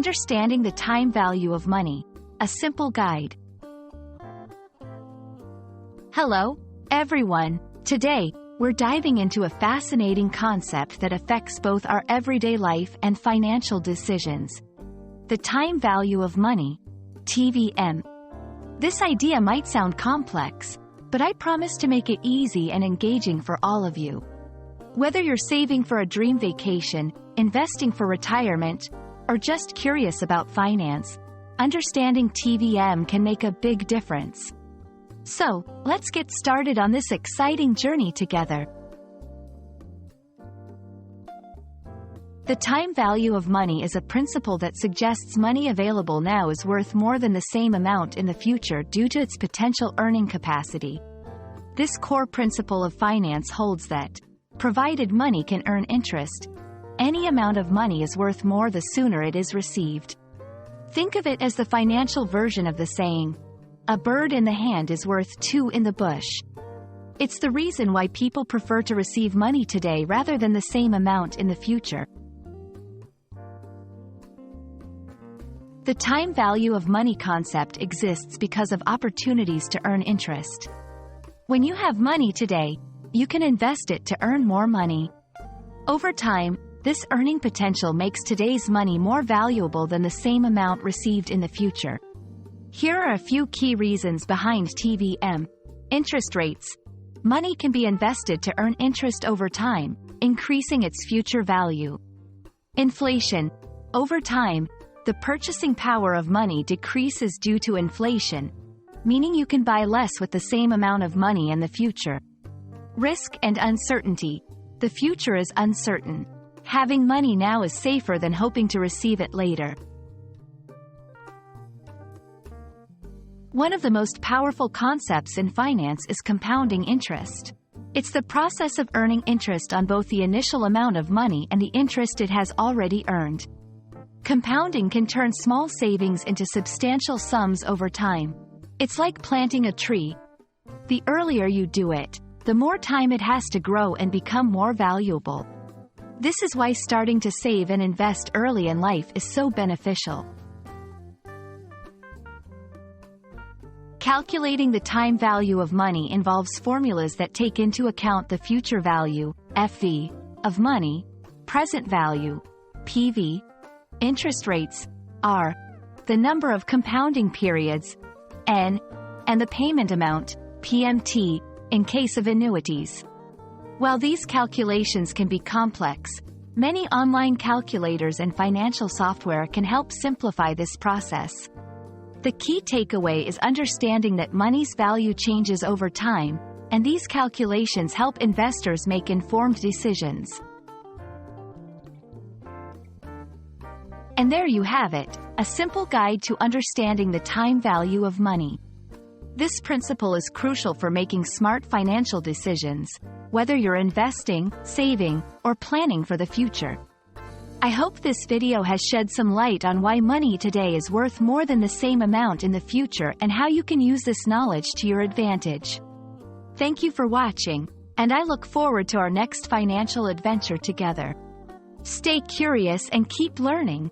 Understanding the Time Value of Money, a simple guide. Hello, everyone. Today, we're diving into a fascinating concept that affects both our everyday life and financial decisions. The time value of money, TVM. This idea might sound complex, but I promise to make it easy and engaging for all of you. Whether you're saving for a dream vacation, investing for retirement, or just curious about finance, understanding TVM can make a big difference. So, let's get started on this exciting journey together. The time value of money is a principle that suggests money available now is worth more than the same amount in the future due to its potential earning capacity. This core principle of finance holds that, provided money can earn interest, any amount of money is worth more the sooner it is received. Think of it as the financial version of the saying, "A bird in the hand is worth two in the bush." It's the reason why people prefer to receive money today rather than the same amount in the future. The time value of money concept exists because of opportunities to earn interest. When you have money today, you can invest it to earn more money. Over time, this earning potential makes today's money more valuable than the same amount received in the future. Here are a few key reasons behind TVM. Interest rates. Money can be invested to earn interest over time, increasing its future value. Inflation. Over time, the purchasing power of money decreases due to inflation, meaning you can buy less with the same amount of money in the future. Risk and uncertainty. The future is uncertain. Having money now is safer than hoping to receive it later. One of the most powerful concepts in finance is compounding interest. It's the process of earning interest on both the initial amount of money and the interest it has already earned. Compounding can turn small savings into substantial sums over time. It's like planting a tree. The earlier you do it, the more time it has to grow and become more valuable. This is why starting to save and invest early in life is so beneficial. Calculating the time value of money involves formulas that take into account the future value, FV, of money, present value, PV, interest rates, R, the number of compounding periods, N, and the payment amount, PMT, in case of annuities. While these calculations can be complex, many online calculators and financial software can help simplify this process. The key takeaway is understanding that money's value changes over time, and these calculations help investors make informed decisions. And there you have it, a simple guide to understanding the time value of money. This principle is crucial for making smart financial decisions, whether you're investing, saving, or planning for the future. I hope this video has shed some light on why money today is worth more than the same amount in the future and how you can use this knowledge to your advantage. Thank you for watching, and I look forward to our next financial adventure together. Stay curious and keep learning.